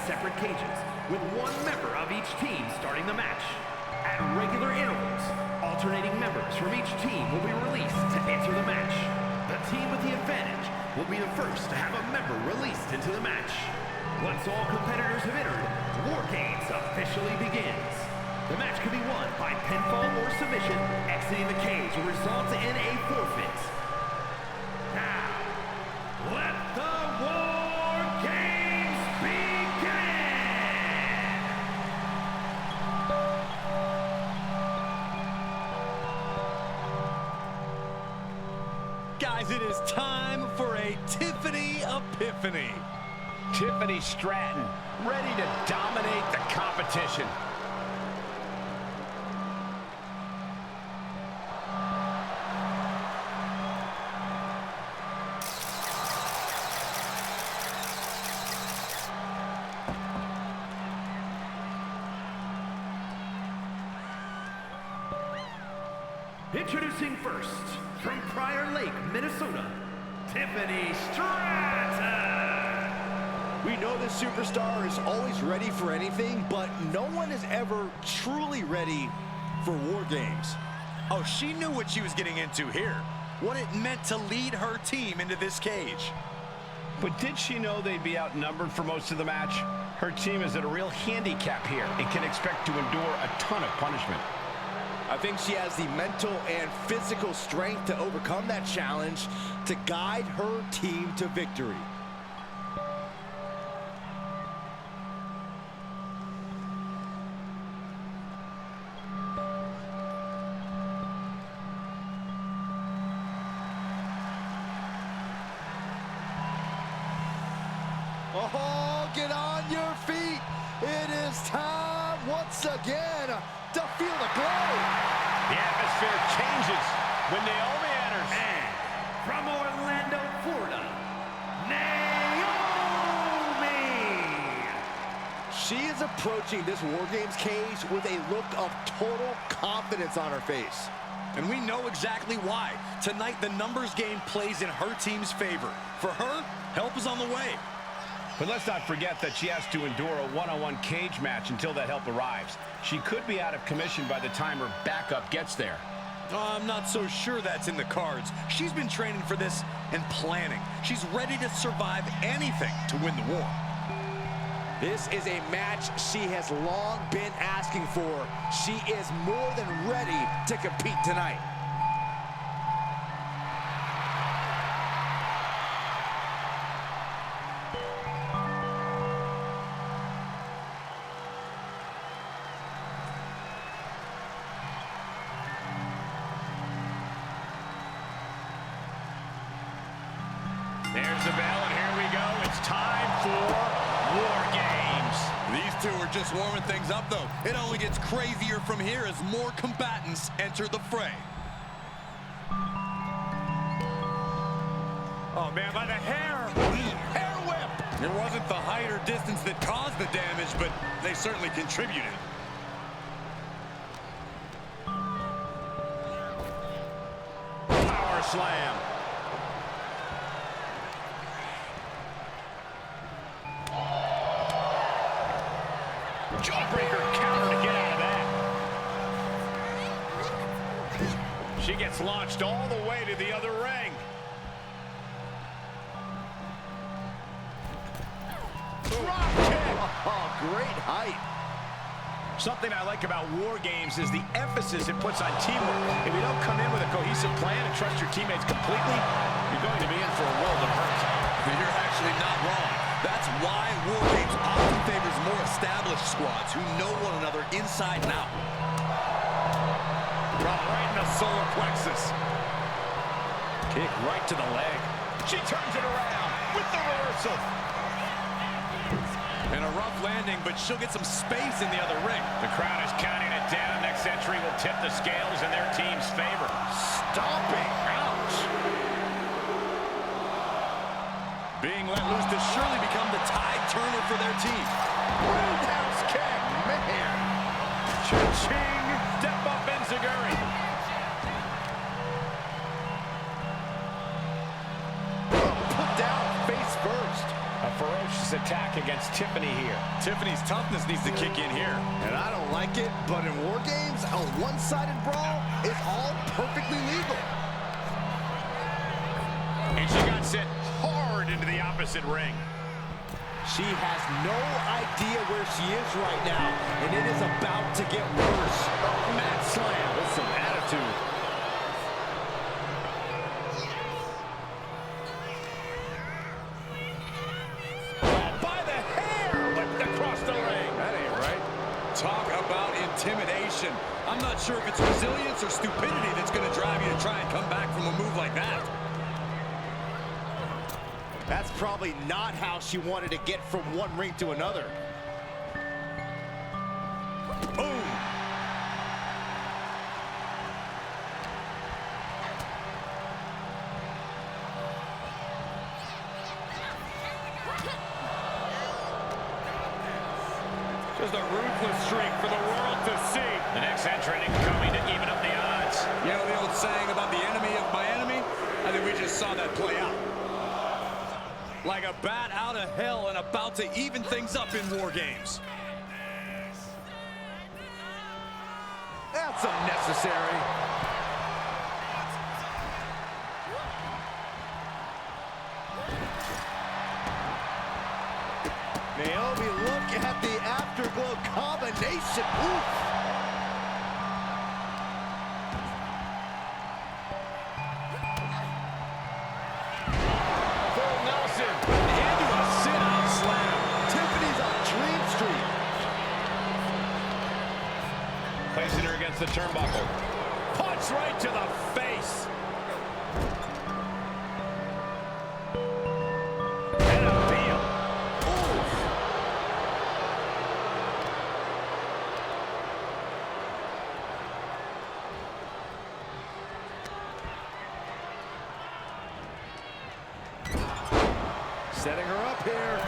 separate cages, with one member of each team starting the match. At regular intervals, alternating members from each team will be released to enter the match. The team with the advantage will be the first to have a member released into the match. Once all competitors have entered, War Games officially begins. The match can be won by pinfall or submission. Exiting the cage will result in a forfeit. Now, let the War Games begin! Guys, it is time for a Tiffany Epiphany. Tiffany Stratton, ready to dominate the competition. Introducing first, from Prior Lake, Minnesota, Tiffany Stratton. We know this superstar is always ready for anything, but no one is ever truly ready for War Games. Oh, she knew what she was getting into here. What it meant to lead her team into this cage. But did she know they'd be outnumbered for most of the match? Her team is at a real handicap here and can expect to endure a ton of punishment. I think she has the mental and physical strength to overcome that challenge to guide her team to victory. Oh, get on your feet. It is time once again to feel the glow. The atmosphere changes when Naomi enters. And from Orlando, Florida, Naomi! She is approaching this War Games cage with a look of total confidence on her face. And we know exactly why. Tonight, the numbers game plays in her team's favor. For her, help is on the way. But let's not forget that she has to endure a one-on-one cage match until that help arrives. She could be out of commission by the time her backup gets there. I'm not so sure that's in the cards. She's been training for this and planning. She's ready to survive anything to win the war. This is a match she has long been asking for. She is more than ready to compete tonight. There's the bell, and here we go. It's time for War Games. These two are just warming things up, though. It only gets crazier from here as more combatants enter the fray. Oh, man, by the hair. Hair whip. It wasn't the height or distance that caused the damage, but they certainly contributed. Power slam. Jawbreaker counter to get out of that. She gets launched all the way to the other ring. Drop kick. Oh, great height. Something I like about War Games is the emphasis it puts on teamwork. If you don't come in with a cohesive plan and trust your teammates completely, you're going to be in for a world of hurt. You're actually not wrong. That's why War Games often favors more established squads who know one another inside and out. Right in the solar plexus. Kick right to the leg. She turns it around with the reversal. And a rough landing, but she'll get some space in the other ring. The crowd is counting it down. Next entry will tip the scales in their team's favor. Stomping. Ouch. Being let loose to surely become the tide turner for their team. Roundhouse kick. Man. Cha-ching. Step up Enziguri. Put down face first. A ferocious attack against Tiffany here. Tiffany's toughness needs to kick in here. And I don't like it, but in War Games, a one-sided brawl is all perfectly legal. And she got sent hard into the opposite ring. She has no idea where she is right now, and it is about to get worse. Mat slam with some attitude. By the hair, whipped across the ring. That ain't right. Talk about intimidation. I'm not sure if it's resilience or stupidity that's going to drive you to try and come back from a move like that. That's probably not how she wanted to get from one ring to another. Boom. Just a ruthless streak for the world to see. The next entrant coming to even up the odds. You know the old saying about the enemy of my enemy? I think we just saw that play out. Like a bat out of hell and about to even things up in War Games. That's unnecessary. Naomi, look at the afterglow combination. Oof. Placing her against the turnbuckle. Punch right to the face. And a heel. Oof. Setting her up here.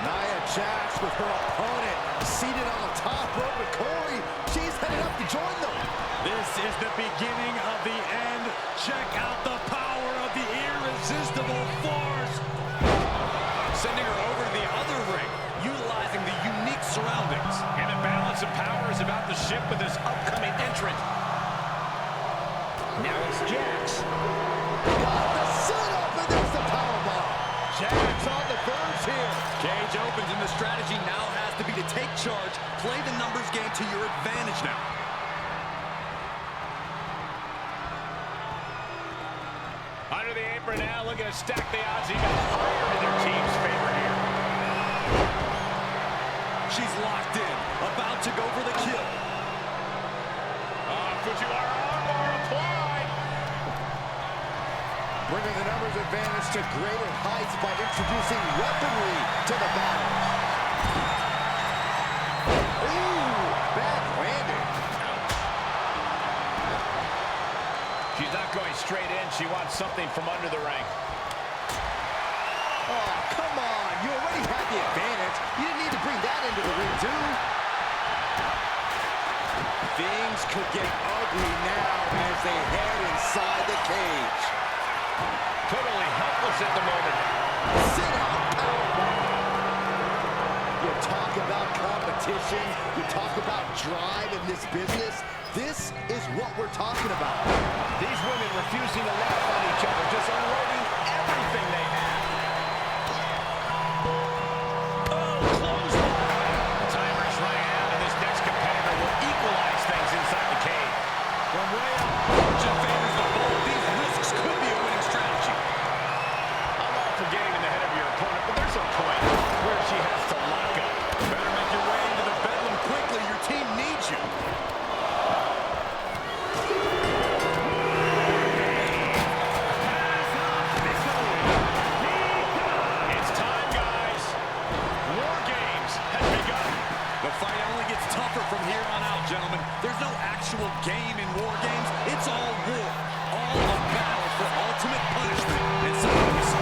Nia Jax with her opponent seated on the top rope with Corey. She's headed up to join them. This is the beginning of the end. Check out the power of the irresistible force. Sending her over to the other ring, utilizing the unique surroundings. And the balance of power is about to shift with this upcoming entrant. Now it's Jax. Got the sit-up, and there's the powerbomb. Jax on the verge here. Cage opens, and the strategy now has to be to take charge, play the numbers game to your advantage now. Under the apron now, looking to stack the odds even higher in their team's favor here. She's locked in, about to go for the kill. Fujiwara armbar applied. Bringing the numbers advantage to greater heights by introducing weaponry to the battle. Ooh, bad landing. She's not going straight in. She wants something from under the ring. Oh, come on. You already had the advantage. You didn't need to bring that into the ring, too. Things could get ugly now as they head inside the cage. Totally helpless at the moment. Sit out powerbomb. You talk about competition. You talk about drive in this business. This is what we're talking about. These women refusing to laugh on each other, just unloading everything they have. Oh, close line. Timer's running out, and this next competitor will equalize things inside the cage. From way up, fortune favors the bold. These risks could be a winning strategy. I'm all for getting in the head of your opponent, but there's a point where she has to lock up. Better make your way into the bedlam quickly. Your team needs you. It's time, guys. War Games has begun. The fight only gets tougher from here on out, gentlemen. There's no actual game in War Games. It's all war. All a battle for ultimate punishment and supremacy.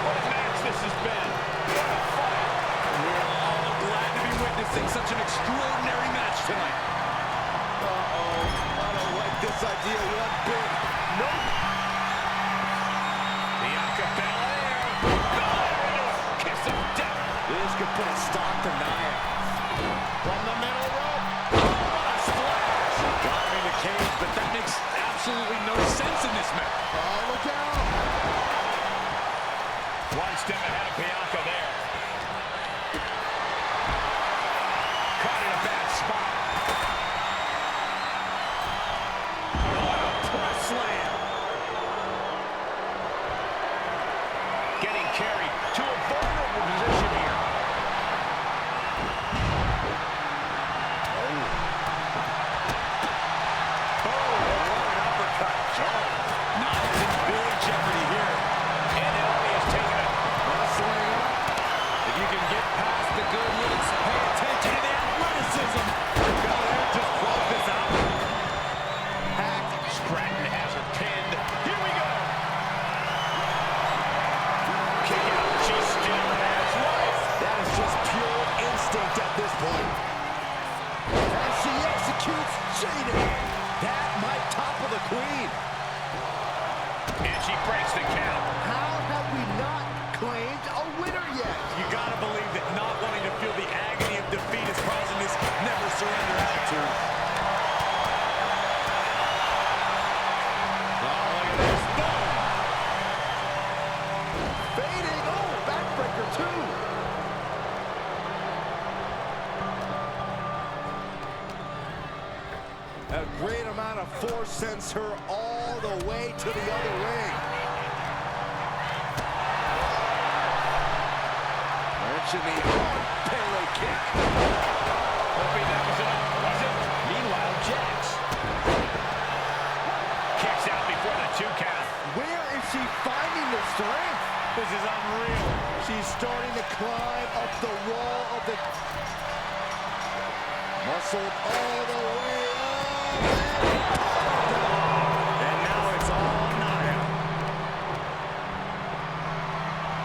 What a match this has been. What a fight. We're all glad to be witnessing such an extraordinary match tonight. Uh-oh. I don't like this idea one bit. Nope. Bianca Belair. This could put a stop to Nia. From the middle rope. Oh, what a splash. Driving the cage, but that makes absolutely no sense in this match. Oh, look out. One step ahead of Bianca there. Caught in a bad spot. What a press slam. Getting carried to a vulnerable position here. Oh, what an uppercut. Nia's in big jeopardy here. And Naomi has taken it. Wrestling up. If you can get past the good looks, pay attention to the athleticism. Go there, just close this out. Hack. Stratton has her pinned. Here we go. Kick out. She still has life. That is just pure instinct at this point. And she executes Jade. That might topple the queen. And she breaks the count. How have we not claimed a winner yet? You gotta believe that not wanting to feel the agony of defeat is causing this never surrender attitude. Oh, look at this. Boom. Fading. Oh, backbreaker too. A great amount of force sends her all the way to the other ring. Mention the Pele kick. Hoping that was enough, was it? Meanwhile, Jax kicks out before the 2 count. Where is she finding the strength? This is unreal. She's starting to climb up the wall of the... Muscled all the way up. And now it's all Nia.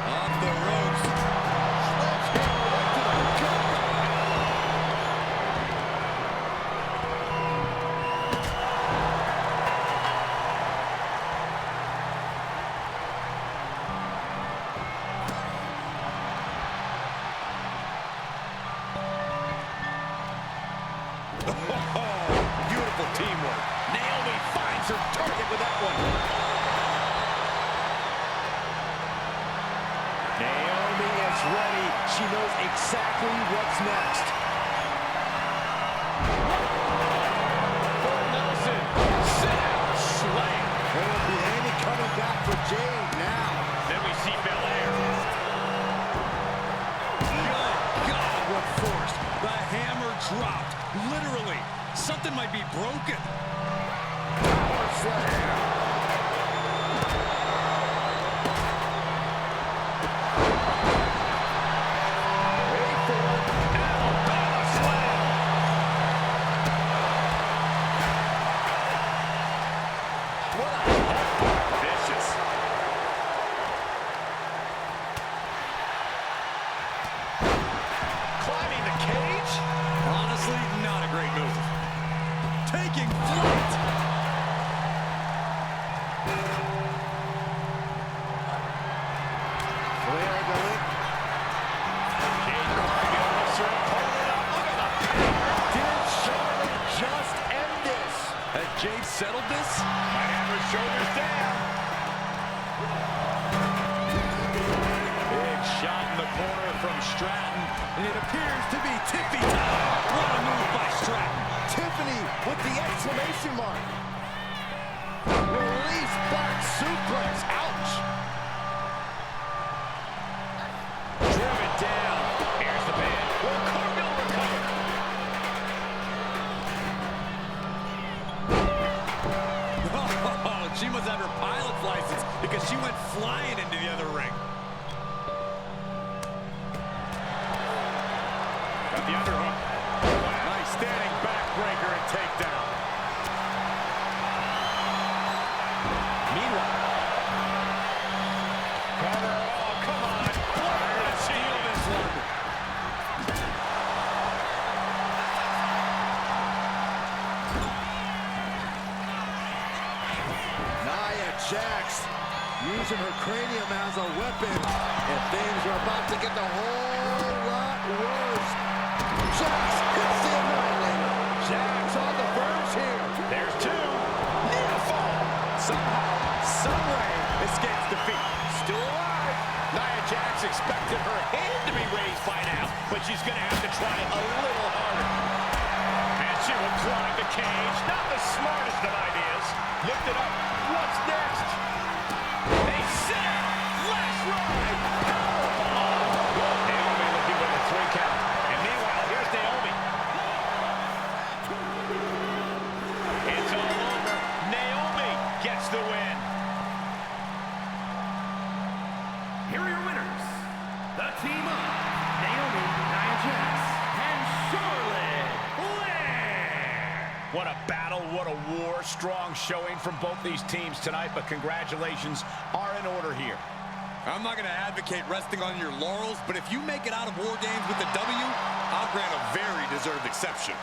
Off the ropes. Sledgehammer right to the gut. Beautiful teamwork. Naomi finds her target with that one. Naomi is ready. She knows exactly what's next. For Nelson. Sit. Slam. There won't be any coming back for Jade now. Then we see Belair. Good God, what force. The hammer dropped. Literally. Something might be broken. Power slam. Wait for it. Alabama slam. What a head. Vicious. Climbing the cage. Honestly, not a great move. Taking flight. Flair the link. Jade Cargill lifts her opponent up. Look at the power. Did Charlotte just end this? Has Jade settled this? Might have her shoulders down. Big shot in the corner from Stratton, and it appears to be Tiffy time. What a move by Stratton. Tiffany with the exclamation mark. Release back suplex. Ouch. Driven down. Here's the pin. Will Cargill recover? Oh, she must have her pilot's license because she went flying into the other ring. Got the underhook. Nice standing backbreaker and takedown. Meanwhile. Cover. Oh, come on. Flair to seal this one. Nia Jax using her cranium as a weapon. And things are about to get a whole lot worse. Jax hits the Annihilator. Jax on the verge here. There's two. Near fall. Somehow, someway, escapes defeat. Still alive. Nia Jax expected her hand to be raised by now, but she's going to have to try a little harder. And she will climb the cage. Not the smartest of ideas. Lift it up. What's next? They sit. Last ride. Powerbomb. Naomi looking with a 3 count. And meanwhile, here's Naomi. It's all over. Naomi gets the win. Here are your winners. The team of Naomi, Nia Jax, and Charlotte Flair. What a battle, what a war. Strong showing from both these teams tonight, but congratulations are in order here. I'm not going to advocate resting on your laurels, but if you make it out of War Games with the W, I'll grant a very deserved exception.